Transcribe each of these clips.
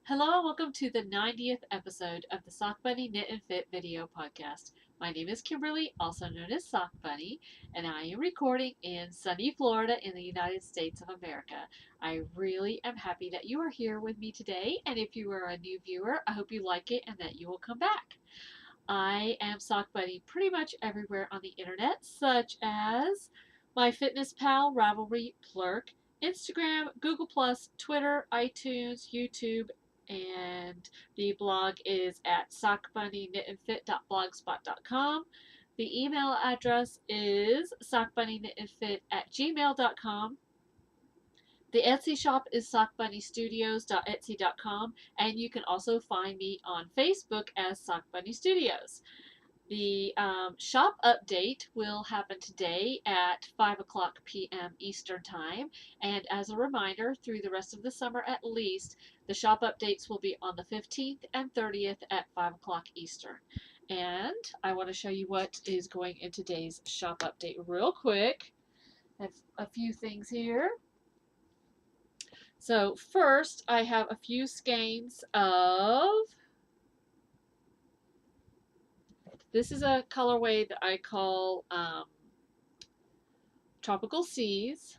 Hello and welcome to the 90th episode of the Sock Bunny Knit and Fit video podcast. My name is Kimberly, also known as Sock Bunny, and I am recording in sunny Florida in the United States of America. I really am happy that you are here with me today, and if you are a new viewer, I hope you like it and that you will come back. I am Sock Bunny pretty much everywhere on the internet, such as MyFitnessPal, Ravelry, Plurk, Instagram, Google+, Twitter, iTunes, YouTube, and the blog is at sockbunnyknitandfit.blogspot.com. The email address is sockbunnyknitandfit@gmail.com. The Etsy shop is sockbunnystudios.etsy.com, and you can also find me on Facebook as Sock Bunny Studios. The shop update will happen today at 5 o'clock p.m. Eastern Time. And as a reminder, through the rest of the summer at least, the shop updates will be on the 15th and 30th at 5 o'clock Eastern. And I want to show you what is going in today's shop update real quick. I have a few things here. So first, I have a few skeins of, this is a colorway that I call Tropical Seas,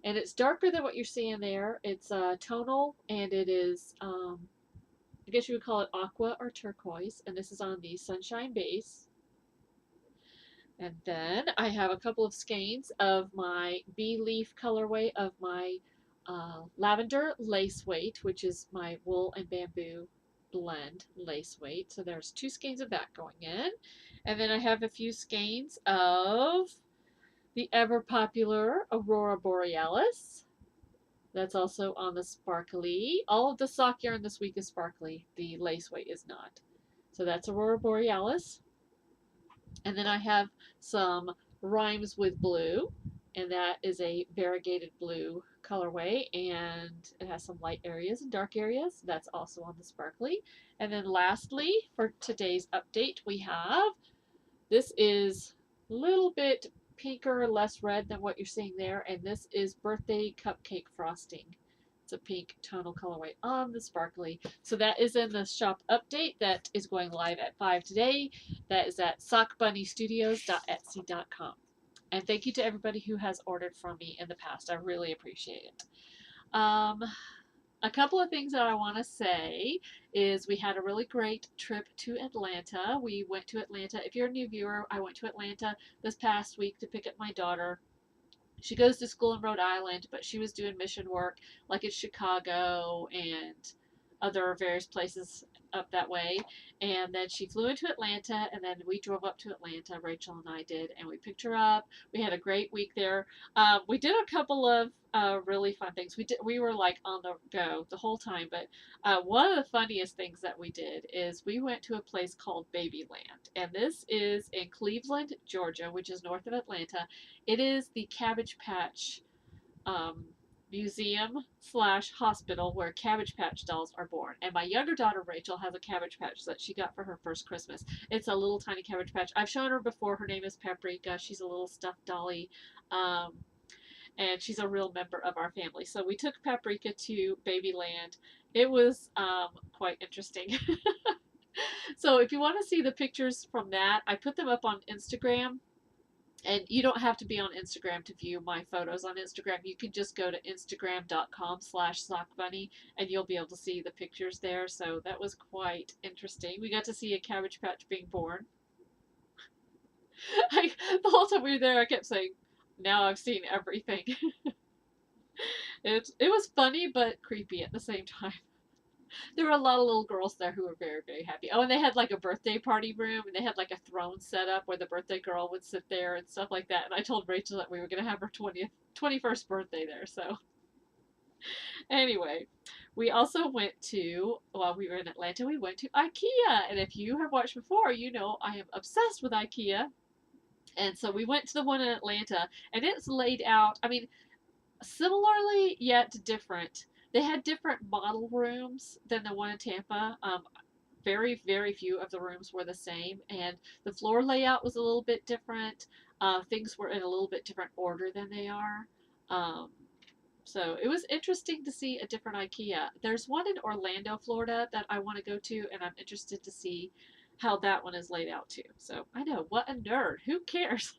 and it's darker than what you're seeing there. It's tonal, and it is, I guess you would call it aqua or turquoise, and this is on the Sunshine base. And then I have a couple of skeins of my bee leaf colorway of my lavender lace weight, which is my wool and bamboo blend lace weight. So there's two skeins of that going in. And then I have a few skeins of the ever popular Aurora Borealis. That's also on the sparkly. All of the sock yarn this week is sparkly. The lace weight is not. So that's Aurora Borealis. And then I have some Rhymes with Blue, and that is a variegated blue colorway, and it has some light areas and dark areas. That's also on the sparkly. And then lastly, for today's update, we have, this is a little bit pinker, less red than what you're seeing there, and this is Birthday Cupcake Frosting. It's a pink tonal colorway on the sparkly. So that is in the shop update that is going live at 5 today. That is at sockbunnystudios.etsy.com. And thank you to everybody who has ordered from me in the past. I really appreciate it. A couple of things that I want to say is we had a really great trip to Atlanta. We went to Atlanta. If you're a new viewer, I went to Atlanta this past week to pick up my daughter. She goes to school in Rhode Island, but she was doing mission work like in Chicago and other various places up that way. And then she flew into Atlanta, and then we drove up to Atlanta, Rachel and I did, and we picked her up. We had a great week there. We did a couple of really fun things. We were like on the go the whole time, but one of the funniest things that we did is we went to a place called Babyland, and this is in Cleveland, Georgia, which is north of Atlanta. It is the Cabbage Patch um, museum slash hospital where Cabbage Patch dolls are born. And my younger daughter Rachel has a Cabbage Patch that she got for her first Christmas. It's a little tiny Cabbage Patch. I've shown her before. Her name is Paprika. She's a little stuffed dolly. And she's a real member of our family. So we took Paprika to Babyland. It was quite interesting. So if you want to see the pictures from that, I put them up on Instagram. And you don't have to be on Instagram to view my photos on Instagram. You can just go to instagram.com/sockbunny and you'll be able to see the pictures there. So that was quite interesting. We got to see a Cabbage Patch being born. The whole time we were there, I kept saying, now I've seen everything. It was funny but creepy at the same time. There were a lot of little girls there who were very, very happy. Oh, and they had like a birthday party room, and they had like a throne set up where the birthday girl would sit there and stuff like that. And I told Rachel that we were going to have her 21st birthday there. So anyway, we also went to, while we were in Atlanta, we went to IKEA. And if you have watched before, you know I am obsessed with IKEA. And so we went to the one in Atlanta, and it's laid out, I mean, similarly yet different. They had different model rooms than the one in Tampa. Very, very few of the rooms were the same, and the floor layout was a little bit different. Things were in a little bit different order than they are. Um, So it was interesting to see a different IKEA. There's one in Orlando, Florida that I want to go to, and I'm interested to see how that one is laid out too. So I know, what a nerd. Who cares?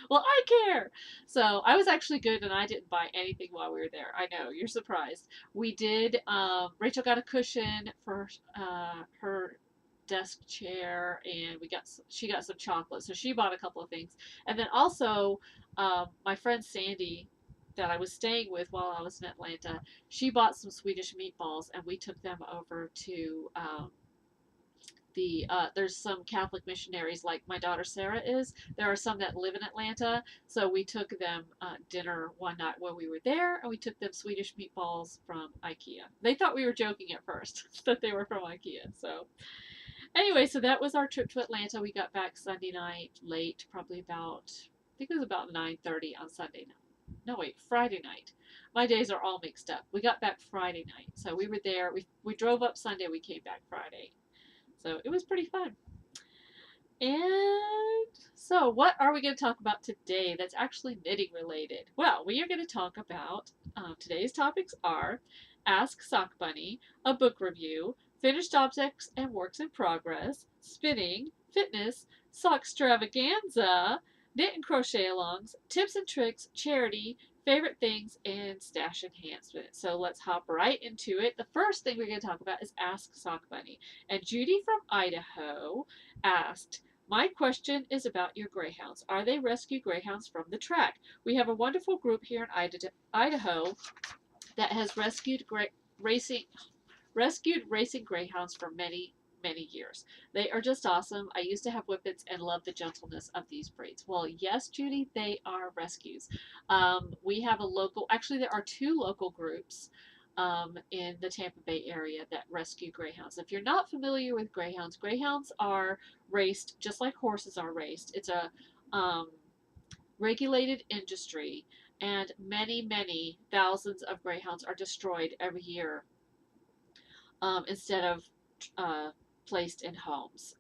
Well, I care. So I was actually good, and I didn't buy anything while we were there. I know, you're surprised. We did. Rachel got a cushion for her desk chair, and she got some chocolate. So she bought a couple of things, and then also my friend Sandy, that I was staying with while I was in Atlanta, she bought some Swedish meatballs, and we took them over to there's some Catholic missionaries like my daughter Sarah is. There are some that live in Atlanta, so we took them dinner one night when we were there, and we took them Swedish meatballs from IKEA. They thought we were joking at first that they were from IKEA. So anyway, so that was our trip to Atlanta. We got back Sunday night late, probably about I think it was about 9:30 on Sunday night. No, wait, Friday night. My days are all mixed up. We got back Friday night, so we were there. We drove up Sunday. We came back Friday. So it was pretty fun. And so, what are we going to talk about today that's actually knitting related? Well, we are going to talk about today's topics are Ask SockBunny, a book review, finished objects and works in progress, spinning, fitness, sock extravaganza, knit and crochet alongs, tips and tricks, charity, favorite things, and stash enhancement. So let's hop right into it. The first thing we're going to talk about is Ask SockBunny. And Judy from Idaho asked, my question is about your greyhounds. Are they rescue greyhounds from the track? We have a wonderful group here in Idaho that has racing racing greyhounds for many, many years. They are just awesome. I used to have whippets and love the gentleness of these breeds. Well, yes, Judy, they are rescues. We have actually, there are two local groups in the Tampa Bay area that rescue greyhounds. If you're not familiar with greyhounds, greyhounds are raced just like horses are raced. It's a regulated industry, and many, many thousands of greyhounds are destroyed every year instead of uh, placed in homes.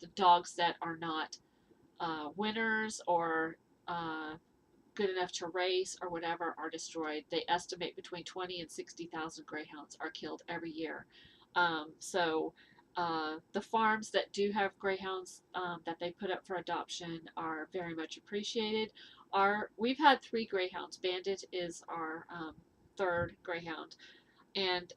The dogs that are not winners or good enough to race or whatever are destroyed. They estimate between 20 and 60,000 greyhounds are killed every year. The farms that do have greyhounds that they put up for adoption are very much appreciated. We've had three greyhounds. Bandit is our third greyhound, and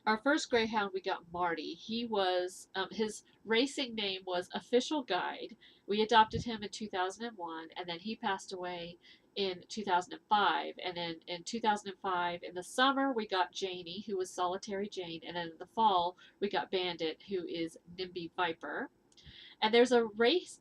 our first greyhound we got Marty. He was his racing name was Official Guide. We adopted him in 2001, and then he passed away in 2005. And then in 2005, in the summer, we got Janie, who was Solitary Jane, and then in the fall, we got Bandit, who is Nimby Viper. And there's a website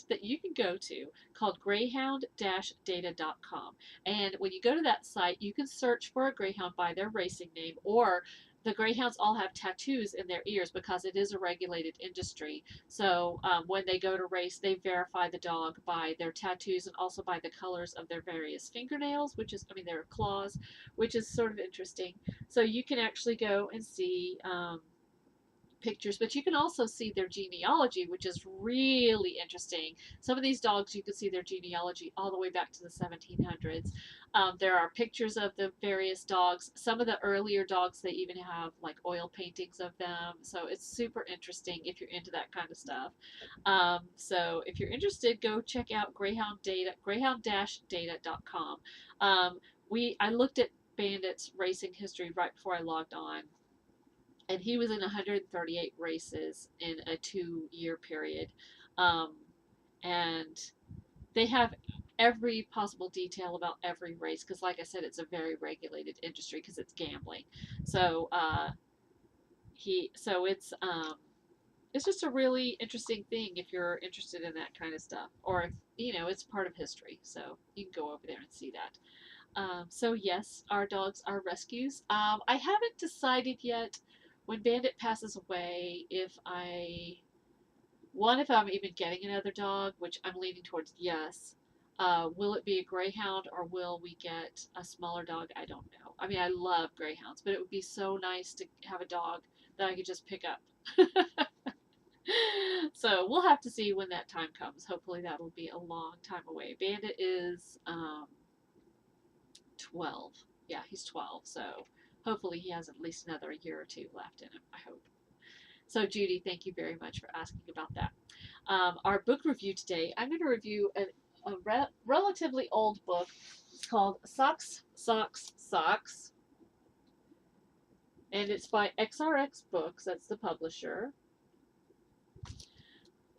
that you can go to called greyhound-data.com. And when you go to that site, you can search for a greyhound by their racing name, or the greyhounds all have tattoos in their ears because it is a regulated industry. So when they go to race, they verify the dog by their tattoos and also by the colors of their various fingernails, their claws, which is sort of interesting. So you can actually go and see pictures, but you can also see their genealogy, which is really interesting. Some of these dogs, you can see their genealogy all the way back to the 1700s. There are pictures of the various dogs. Some of the earlier dogs, they even have like oil paintings of them. So it's super interesting if you're into that kind of stuff. So if you're interested, go check out greyhound-data.com. I looked at Bandit's racing history right before I logged on, and he was in 138 races in a 2-year period. Um, and they have every possible detail about every race because, like I said, it's a very regulated industry because it's gambling. So it's just a really interesting thing if you're interested in that kind of stuff, or if it's part of history. So you can go over there and see that. So yes, our dogs are rescues. I haven't decided yet when Bandit passes away if I'm even getting another dog, which I'm leaning towards yes. Will it be a greyhound or will we get a smaller dog? I don't know. I mean, I love greyhounds, but it would be so nice to have a dog that I could just pick up. So we'll have to see when that time comes. Hopefully that'll be a long time away. Bandit is 12. Yeah, he's 12. So hopefully he has at least another year or two left in him, I hope. So Judy, thank you very much for asking about that. Our book review today, I'm going to review a relatively old book. It's called Socks, Socks, Socks. And it's by XRX Books. That's the publisher.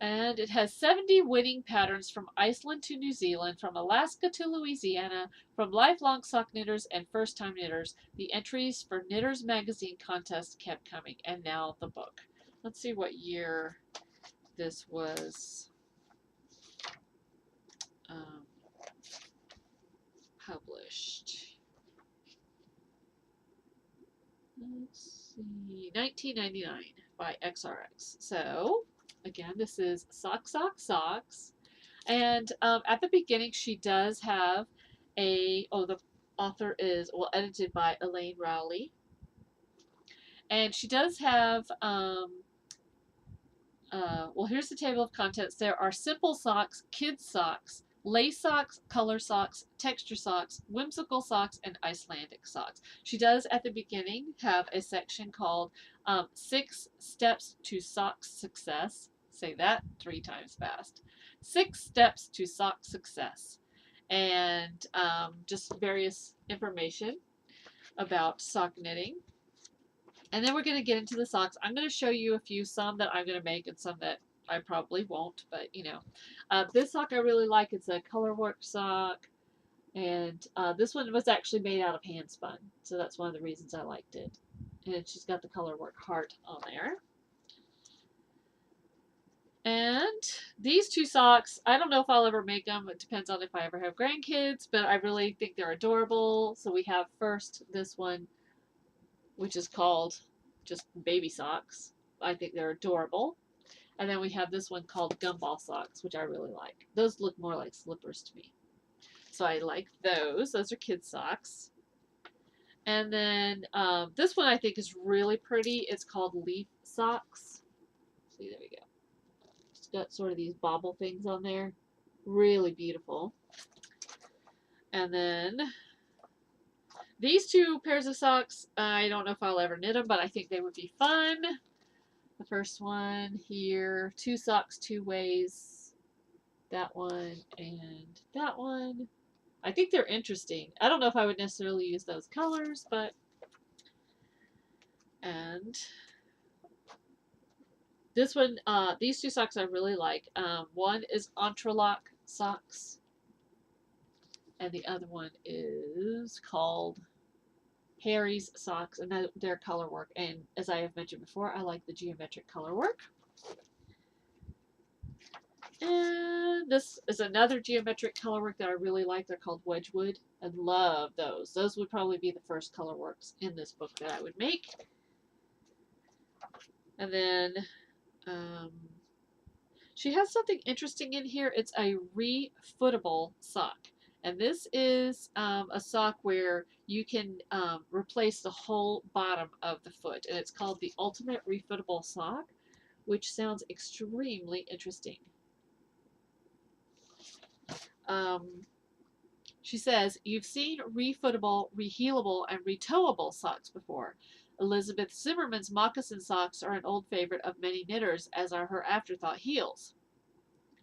And it has 70 winning patterns from Iceland to New Zealand, from Alaska to Louisiana, from lifelong sock knitters and first-time knitters. The entries for Knitters Magazine contest kept coming, and now the book. Let's see what year this was published. Let's see, 1999 by XRX. So, again, this is Sock, Sock, Socks. And at the beginning, she does have the author is, well, edited by Elaine Rowley. And she does have, well, here's the table of contents. There are simple socks, kids socks, lace socks, color socks, texture socks, whimsical socks, and Icelandic socks. She does at the beginning have a section called 6 Steps to Sock Success. Say that 3 times fast. 6 Steps to Sock Success. And just various information about sock knitting. And then we're going to get into the socks. I'm going to show you a few, some that I'm going to make and some that I probably won't, but you know. This sock I really like. It's a color work sock. And this one was actually made out of hand spun. So that's one of the reasons I liked it. And she's got the color work heart on there. And these 2 socks, I don't know if I'll ever make them. It depends on if I ever have grandkids, but I really think they're adorable. So we have first this one, which is called just baby socks. I think they're adorable. And then we have this one called gumball socks, which I really like. Those look more like slippers to me. So I like those. Those are kids socks. And then this one I think is really pretty. It's called leaf socks. See, there we go. It's got sort of these bobble things on there. Really beautiful. And then these 2 pairs of socks, I don't know if I'll ever knit them, but I think they would be fun. The first one here, 2 socks 2 ways. That one and that one. I think they're interesting. I don't know if I would necessarily use those colors, but... And this one, these 2 socks I really like. One is entrelac socks, and the other one is called Harry's socks, and they're color work. And as I have mentioned before, I like the geometric color work. And this is another geometric color work that I really like. They're called Wedgwood. I love those. Those would probably be the first color works in this book that I would make. And then she has something interesting in here. It's a refootable sock. And this is a sock where you can replace the whole bottom of the foot. And it's called the Ultimate Refootable Sock, which sounds extremely interesting. She says, you've seen refootable, rehealable, and retowable socks before. Elizabeth Zimmerman's moccasin socks are an old favorite of many knitters, as are her afterthought heels.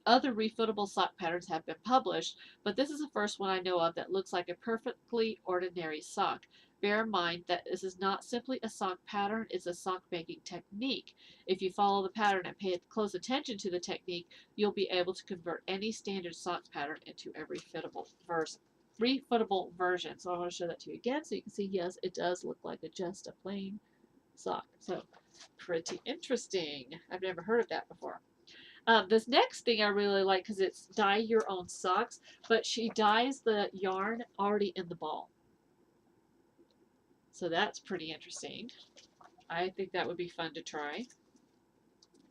Other refootable sock patterns have been published, but this is the first one I know of that looks like a perfectly ordinary sock. Bear in mind that this is not simply a sock pattern, it's a sock making technique. If you follow the pattern and pay close attention to the technique, you'll be able to convert any standard sock pattern into a refootable version. So I want to show that to you again so you can see, yes, it does look like just a plain sock. So pretty interesting. I've never heard of that before. This next thing I really like because it's dye your own socks, but she dyes the yarn already in the ball. So that's pretty interesting. I think that would be fun to try.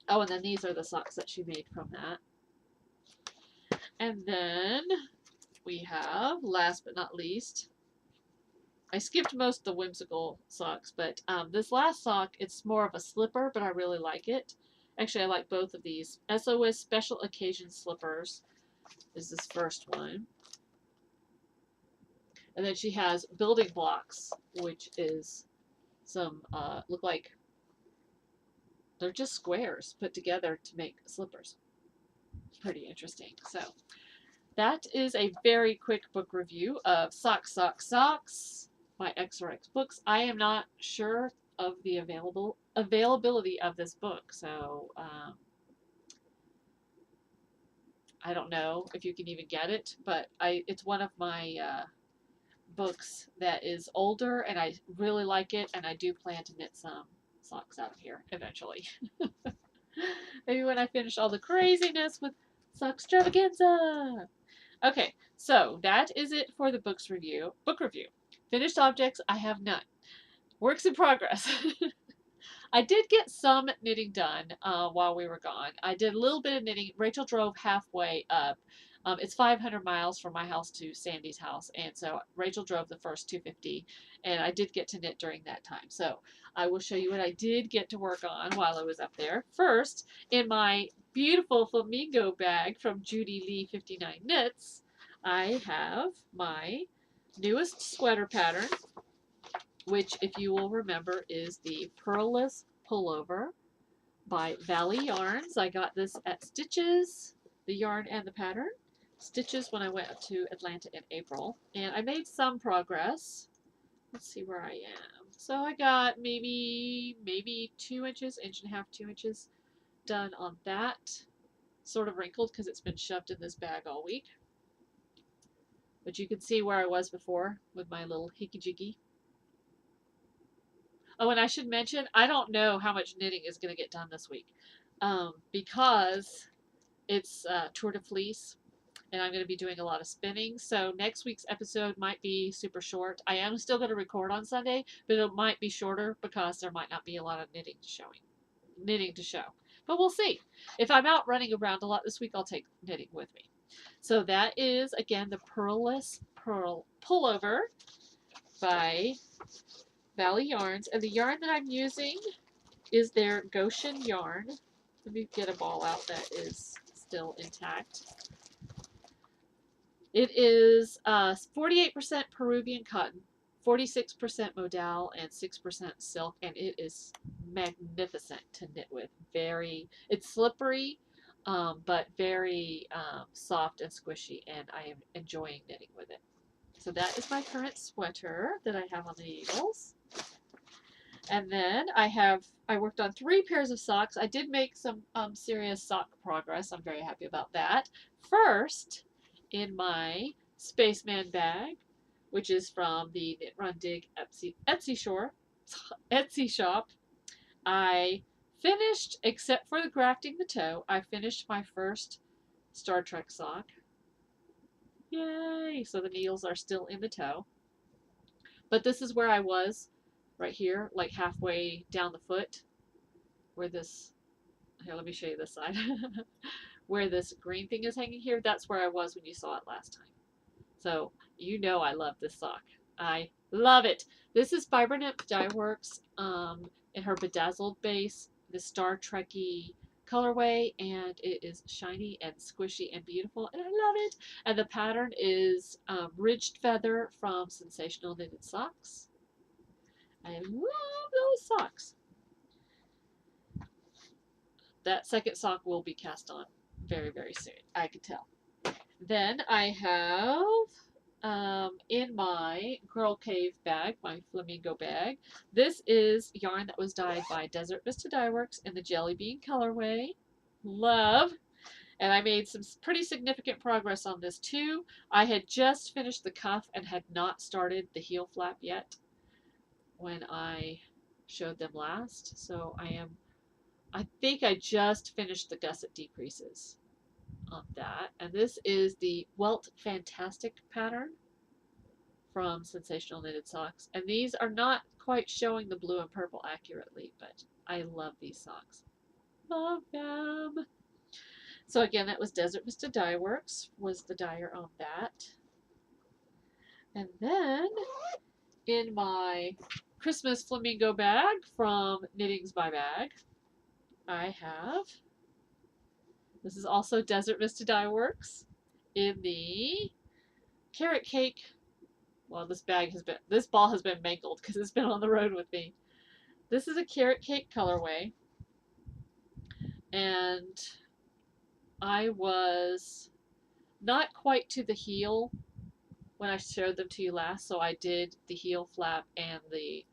Oh, and then these are the socks that she made from that. And then we have, last but not least, I skipped most of the whimsical socks, but this last sock, it's more of a slipper, but I really like it. Actually, I like both of these. SOS Special Occasion Slippers is this first one. And then she has building blocks, which is some, look like they're just squares put together to make slippers. Pretty interesting. So that is a very quick book review of Socks, Socks, Socks by XRX Books. I am not sure of the availability of this book, so I don't know if you can even get it, but it's one of my books that is older, and I really like it, and I do plan to knit some socks out of here eventually. Maybe when I finish all the craziness with Sockstravaganza. Okay, so that is it for the book review. Finished objects, I have none. Works in progress. I did get some knitting done while we were gone. I did a little bit of knitting. Rachel drove halfway up. It's 500 miles from my house to Sandy's house, and so Rachel drove the first 250, and I did get to knit during that time. So I will show you what I did get to work on while I was up there. First, in my beautiful flamingo bag from Judy Lee 59 Knits, I have my newest sweater pattern, which, if you will remember, is the Pearlless Pullover by Valley Yarns. I got this at Stitches, the yarn and the pattern. Stitches when I went up to Atlanta in April, and I made some progress. Let's see where I am. So I got maybe 2 inches, inch and a half, 2 inches done on that. Sort of wrinkled because it's been shoved in this bag all week. But you can see where I was before with my little hickey-jiggy. Oh, and I should mention, I don't know how much knitting is going to get done this week because it's Tour de Fleece, and I'm going to be doing a lot of spinning. So next week's episode might be super short. I am still going to record on Sunday, but it might be shorter because there might not be a lot of knitting to show. But we'll see. If I'm out running around a lot this week, I'll take knitting with me. So that is, again, the Pearlless Pullover by Valley Yarns, and the yarn that I'm using is their Goshen yarn. Let me get a ball out that is still intact. It is 48% Peruvian cotton, 46% modal, and 6% silk, and it is magnificent to knit with. It's slippery, but very soft and squishy, and I am enjoying knitting with it. So that is my current sweater that I have on the needles. And then I worked on 3 pairs of socks. I did make some serious sock progress. I'm very happy about that. First, in my Spaceman bag, which is from the Knit Run Dig Etsy shop, I finished, except for the grafting the toe, I finished my first Star Trek sock. Yay! So the needles are still in the toe. But this is where I was right here, like halfway down the foot, where this, here, let me show you this side, where this green thing is hanging here. That's where I was when you saw it last time. So you know I love this sock. I love it. This is Fiber Nymph Dye Works in her bedazzled base, the Star Trek-y colorway, and it is shiny and squishy and beautiful, and I love it. And the pattern is Ridged Feather from Sensational Knitted Socks. I love those socks. That second sock will be cast on very, very soon. I can tell. Then I have in my Girl Cave bag, my flamingo bag, this is yarn that was dyed by Desert Vista Dye Works in the Jelly Bean colorway. Love. And I made some pretty significant progress on this too. I had just finished the cuff and had not started the heel flap yet when I showed them last. So I think I just finished the gusset decreases on that. And this is the Welt Fantastic pattern from Sensational Knitted Socks. And these are not quite showing the blue and purple accurately, but I love these socks. Love them. So again, that was Desert Vista Dye Works, was the dyer on that. And then in my Christmas flamingo bag from Knitting's My Bag, I have, this is also Desert Vista Dye Works in the carrot cake. Well, this ball has been mangled because it's been on the road with me. This is a carrot cake colorway, and I was not quite to the heel when I showed them to you last, so I did the heel flap and the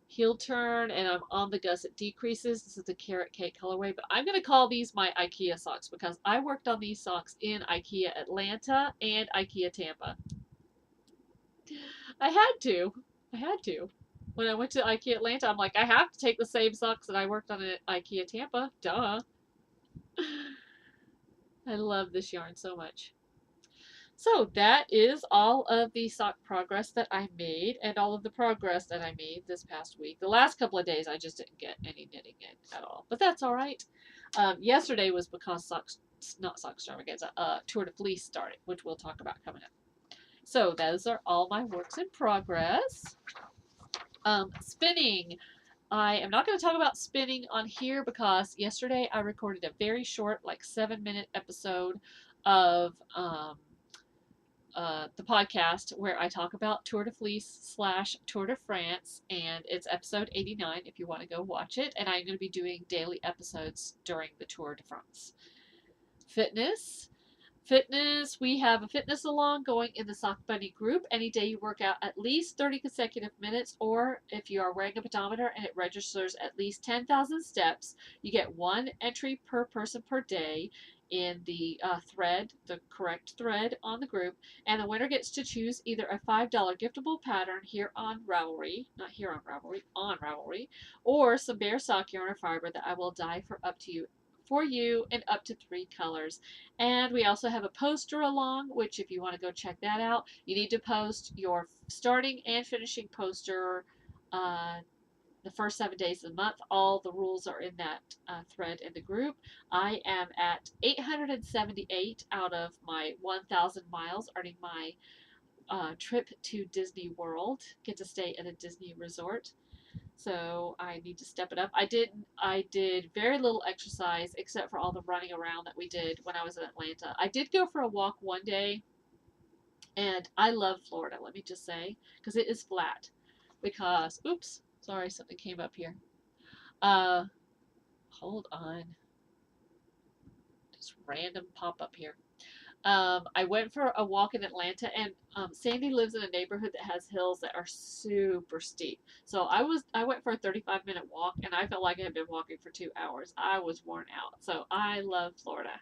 heel turn, and I'm on the gusset decreases. This is the carrot cake colorway, but I'm going to call these my IKEA socks because I worked on these socks in IKEA Atlanta and IKEA Tampa. I had to. I had to. When I went to IKEA Atlanta, I'm like, I have to take the same socks that I worked on at IKEA Tampa. Duh. I love this yarn so much. So that is all of the sock progress that I made and all of the progress that I made this past week. The last couple of days I just didn't get any knitting in at all, but that's all right. Yesterday was because not Sock Extravaganza, Tour de Fleece started, which we'll talk about coming up. So those are all my works in progress. Spinning. I am not going to talk about spinning on here because yesterday I recorded a very short, like 7-minute episode of the podcast where I talk about Tour de Fleece / Tour de France, and it's episode 89 if you want to go watch it. And I'm going to be doing daily episodes during the Tour de France. Fitness. Fitness, we have a fitness along going in the SockBunny group. Any day you work out at least 30 consecutive minutes, or if you are wearing a pedometer and it registers at least 10,000 steps, you get 1 entry per person per day in the thread, the correct thread on the group, and the winner gets to choose either a $5 giftable pattern here on Ravelry, not here on Ravelry, on Ravelry, or some bare sock yarn or fiber that I will dye for you in up to 3 colors. And we also have a poster along, which if you want to go check that out, you need to post your starting and finishing poster the first 7 days of the month. All the rules are in that thread in the group. I am at 878 out of my 1,000 miles, earning my trip to Disney World. Get to stay at a Disney resort. So I need to step it up. I did very little exercise except for all the running around that we did when I was in Atlanta. I did go for a walk one day, and I love Florida, let me just say, because it is flat. Because, oops, sorry, something came up here. Uh, hold on. Just random pop up here. I went for a walk in Atlanta, and Sandy lives in a neighborhood that has hills that are super steep. So I went for a 35-minute walk, and I felt like I had been walking for 2 hours. I was worn out. So I love Florida.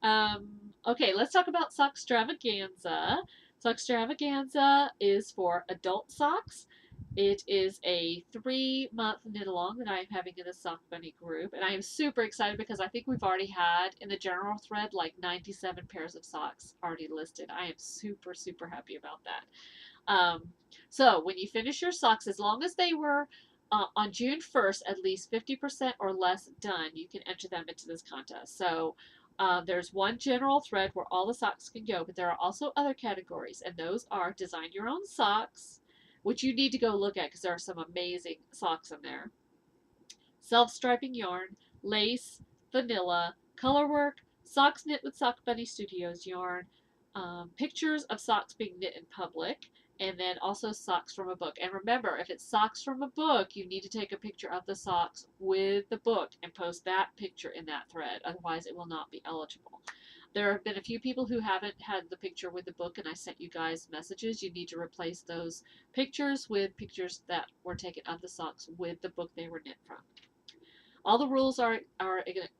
um, okay, let's talk about Sockstravaganza. Sockstravaganza is for adult socks. It is a 3-month knit along that I am having in the SockBunny group, and I am super excited because I think we've already had in the general thread like 97 pairs of socks already listed. I am super, super happy about that. So when you finish your socks, as long as they were on June 1st, at least 50% or less done, you can enter them into this contest. So there's one general thread where all the socks can go, but there are also other categories, and those are design your own socks, which you need to go look at because there are some amazing socks in there. Self-striping yarn, lace, vanilla, color work, socks knit with SockBunny Studios yarn, pictures of socks being knit in public, and then also socks from a book. And remember, if it's socks from a book, you need to take a picture of the socks with the book and post that picture in that thread. Otherwise, it will not be eligible. There have been a few people who haven't had the picture with the book, and I sent you guys messages. You need to replace those pictures with pictures that were taken of the socks with the book they were knit from. All the rules are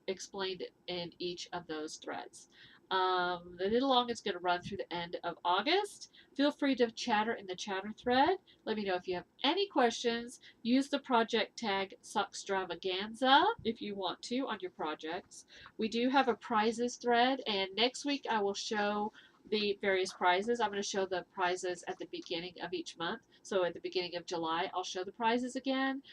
explained in each of those threads. The knit along is going to run through the end of August. Feel free to chatter in the chatter thread. Let me know if you have any questions. Use the project tag Sockstravaganza if you want to on your projects. We do have a prizes thread, and next week I will show the various prizes. I'm going to show the prizes at the beginning of each month. So at the beginning of July, I'll show the prizes again.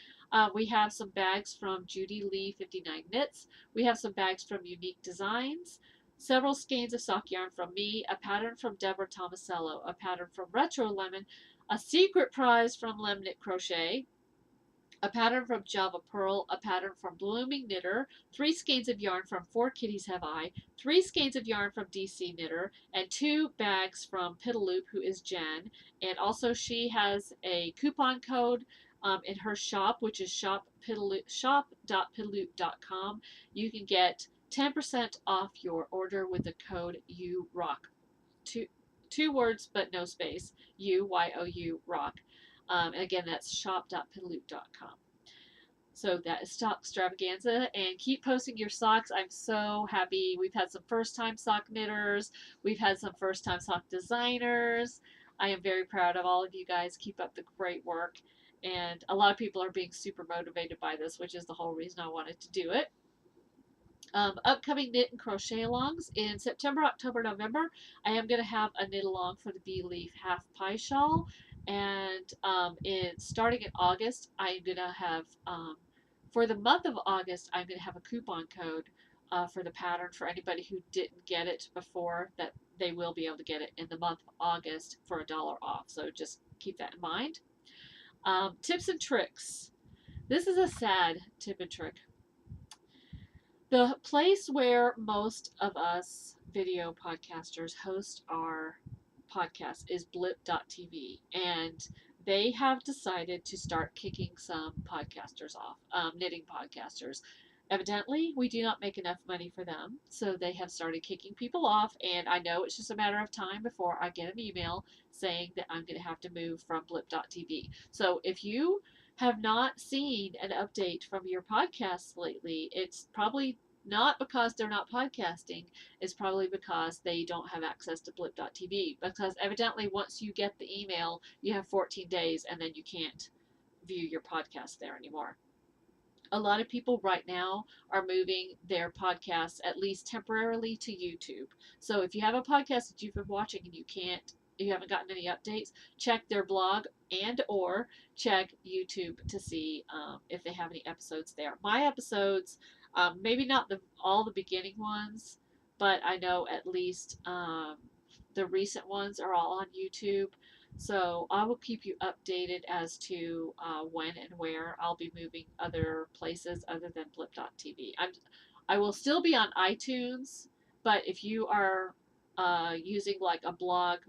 We have some bags from Judy Lee 59 Knits. We have some bags from Unique Designs, several skeins of sock yarn from me, a pattern from Deborah Tomasello, a pattern from Retro Lemon, a secret prize from Lemon Knit Crochet, a pattern from Java Pearl, a pattern from Blooming Knitter, 3 skeins of yarn from 4 Kitties Have I, 3 skeins of yarn from DC Knitter, and 2 bags from Pitaloop, who is Jen. And also she has a coupon code in her shop, which is shop.pitaloop.com. You can get 10% off your order with the code UROCK. Two words, but no space. UYOU rock. And again, that's shop.pitaloop.com. So that is Stock Extravaganza, and keep posting your socks. I'm so happy. We've had some first time sock knitters, we've had some first time sock designers. I am very proud of all of you guys. Keep up the great work. And a lot of people are being super motivated by this, which is the whole reason I wanted to do it. Upcoming knit and crochet alongs in September, October, November. I am going to have a knit along for the Bee Leaf half pie shawl, and starting in August, I'm going to have for the month of August, I'm going to have a coupon code for the pattern for anybody who didn't get it before, that they will be able to get it in the month of August for $1 off. So just keep that in mind. Tips and tricks. This is a sad tip and trick. The place where most of us video podcasters host our podcast is blip.tv, and they have decided to start kicking some podcasters off, knitting podcasters. Evidently, we do not make enough money for them, so they have started kicking people off, and I know it's just a matter of time before I get an email saying that I'm going to have to move from blip.tv. So if you have not seen an update from your podcasts lately, it's probably not because they're not podcasting. It's probably because they don't have access to blip.tv. Because evidently, once you get the email, you have 14 days and then you can't view your podcast there anymore. A lot of people right now are moving their podcasts, at least temporarily, to YouTube. So if you have a podcast that you've been watching and you haven't gotten any updates, check their blog and or check YouTube to see if they have any episodes there. My episodes, maybe not all the beginning ones, but I know at least the recent ones are all on YouTube. So I will keep you updated as to when and where I'll be moving other places other than blip.tv. I will still be on iTunes, but if you are using like a blog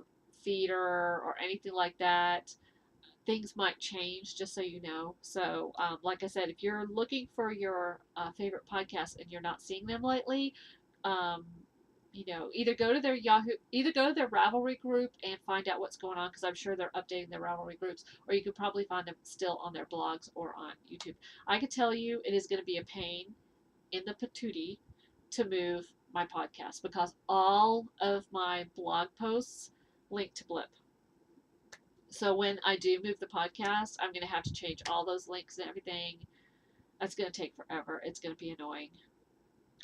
feeder or anything like that, things might change, just so you know. So, like I said, if you're looking for your favorite podcasts and you're not seeing them lately, um, either go to their Ravelry group and find out what's going on, because I'm sure they're updating their Ravelry groups, or you could probably find them still on their blogs or on YouTube. I can tell you it is going to be a pain in the patootie to move my podcast, because all of my blog posts link to Blip. So when I do move the podcast, I'm going to have to change all those links and everything. That's going to take forever. It's going to be annoying.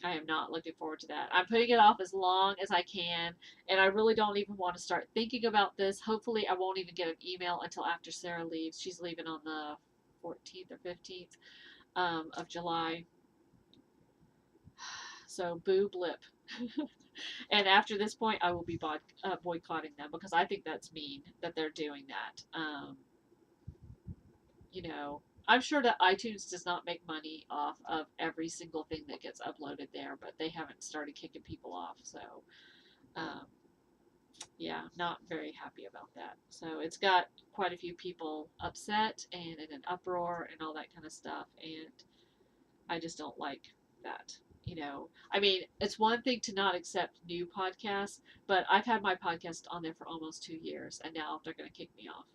I am not looking forward to that. I'm putting it off as long as I can, and I really don't even want to start thinking about this. Hopefully, I won't even get an email until after Sarah leaves. She's leaving on the 14th or 15th of July. So, boo Blip. And after this point, I will be boycotting them, because I think that's mean that they're doing that. I'm sure that iTunes does not make money off of every single thing that gets uploaded there, but they haven't started kicking people off. So, yeah, not very happy about that. So it's got quite a few people upset and in an uproar and all that kind of stuff. And I just don't like that. I mean, it's one thing to not accept new podcasts, but I've had my podcast on there for almost 2 years, and now they're going to kick me off.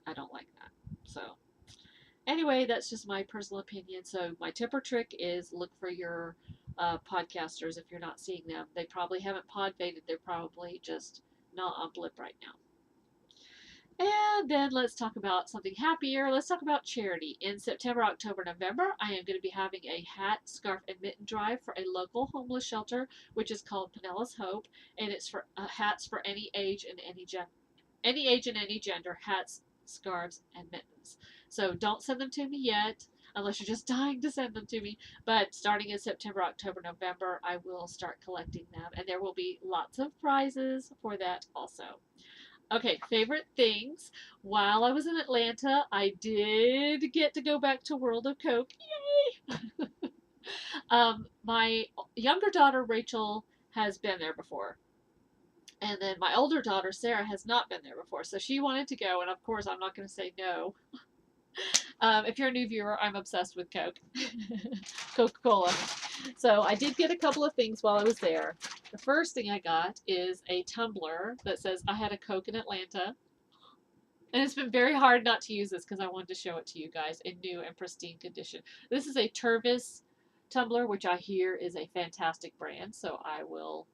I don't like that. So, anyway, that's just my personal opinion. So, my tip or trick is look for your podcasters if you're not seeing them. They probably haven't podfaded. They're probably just not on Blip right now. And then let's talk about something happier. Let's talk about charity. In September, October, November, I am going to be having a hat, scarf, and mitten drive for a local homeless shelter, which is called Penella's Hope, and it's for hats for any age and any gender, hats, scarves, and mittens. So don't send them to me yet, unless you're just dying to send them to me. But starting in September, October, November, I will start collecting them, and there will be lots of prizes for that also. Okay, favorite things. While I was in Atlanta, I did get to go back to World of Coke. Yay! My younger daughter Rachel has been there before. And then my older daughter Sarah has not been there before, so she wanted to go, and of course I'm not going to say no. If you're a new viewer, I'm obsessed with Coke, Coca-Cola. So I did get a couple of things while I was there. The first thing I got is a tumbler that says I had a Coke in Atlanta. And it's been very hard not to use this because I wanted to show it to you guys in new and pristine condition. This is a Tervis tumbler, which I hear is a fantastic brand, so I will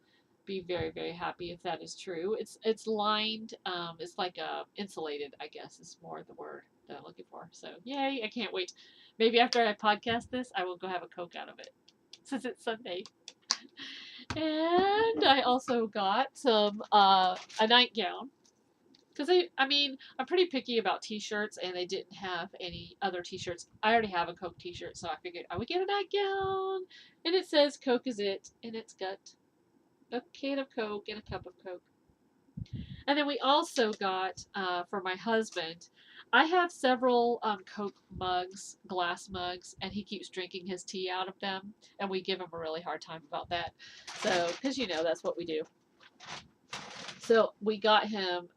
be very, very happy if that is true. It's lined, it's like insulated, I guess is more the word that I'm looking for. So yay, I can't wait. Maybe after I podcast this, I will go have a Coke out of it since it's Sunday. And I also got some a nightgown because I mean, I'm pretty picky about t-shirts, and they didn't have any other t-shirts. I already have a Coke t-shirt, so I figured I would get a nightgown, and it says Coke is it, and it's got a can of Coke and a cup of Coke. And then we also got for my husband. I have several Coke mugs, glass mugs, and he keeps drinking his tea out of them, and we give him a really hard time about that. So, because that's what we do. So we got him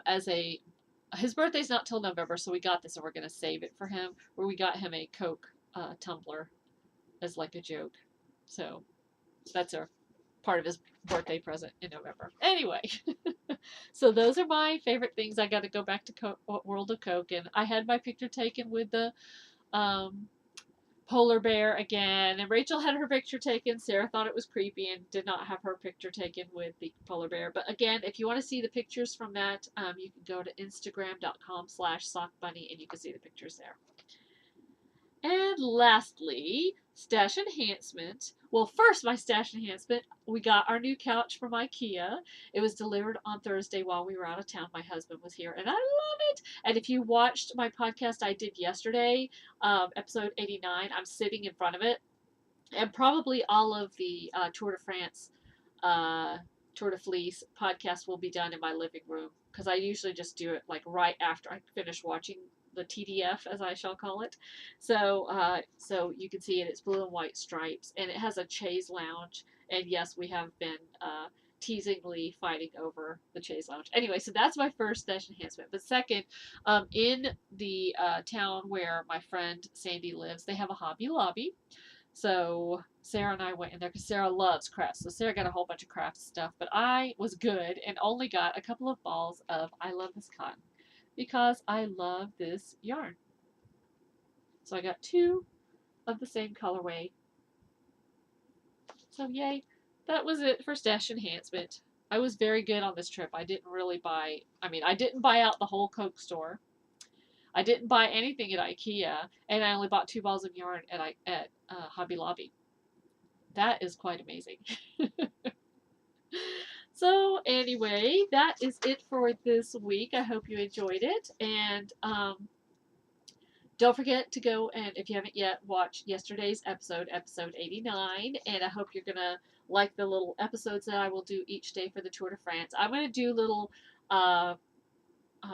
as a his birthday's not till November, so we got this and we're gonna save it for him. Where we got him a Coke tumbler as like a joke. So that's our part of his birthday present in November. Anyway, so those are my favorite things. I got to go back to World of Coke, and I had my picture taken with the um, polar bear again, and Rachel had her picture taken. Sarah thought it was creepy and did not have her picture taken with the polar bear. But again, if you want to see the pictures from that, you can go to instagram.com/sockbunny and you can see the pictures there. And lastly, stash enhancement. Well, first, my stash enhancement, we got our new couch from IKEA. It was delivered on Thursday while we were out of town. My husband was here, and I love it. And if you watched my podcast I did yesterday, episode 89, I'm sitting in front of it. And probably all of the Tour de France, uh, Tour de Fleece podcast will be done in my living room because I usually just do it like right after I finish watching the TDF, as I shall call it. So you can see it. It's blue and white stripes, and it has a chaise lounge. And yes, we have been teasingly fighting over the chaise lounge. Anyway, so that's my first stash enhancement. But second, in the town where my friend Sandy lives, they have a Hobby Lobby. So Sarah and I went in there because Sarah loves crafts. So Sarah got a whole bunch of craft stuff, but I was good and only got a couple of balls of I Love This Cotton because I love this yarn. So I got two of the same colorway. So yay, that was it for stash enhancement. I was very good on this trip. I didn't really buy, I didn't buy out the whole Coke store. I didn't buy anything at IKEA, and I only bought two balls of yarn at Hobby Lobby. That is quite amazing. So anyway, that is it for this week. I hope you enjoyed it, and don't forget to go and, if you haven't yet, watch yesterday's episode 89, and I hope you're gonna like the little episodes that I will do each day for the Tour de France. I'm gonna do little uh,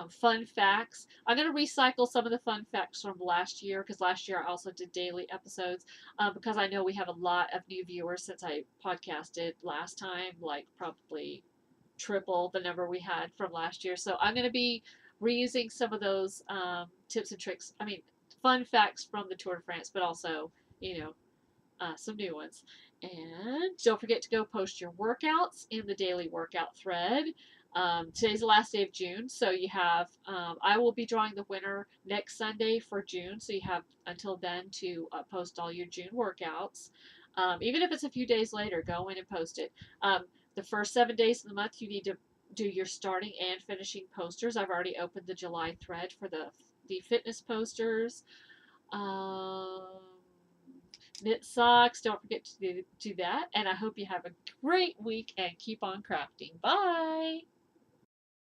fun facts. I'm going to recycle some of the fun facts from last year because last year I also did daily episodes because I know we have a lot of new viewers since I podcasted last time, like probably triple the number we had from last year. So I'm going to be reusing some of those tips and tricks. Fun facts from the Tour de France, but also, some new ones. And don't forget to go post your workouts in the daily workout thread. Today's the last day of June, so you have, I will be drawing the winner next Sunday for June, so you have until then to post all your June workouts. Even if it's a few days later, go in and post it. The first 7 days of the month, you need to do your starting and finishing posters. I've already opened the July thread for the fitness posters. Knit socks. Don't forget to do that. And I hope you have a great week and keep on crafting. Bye.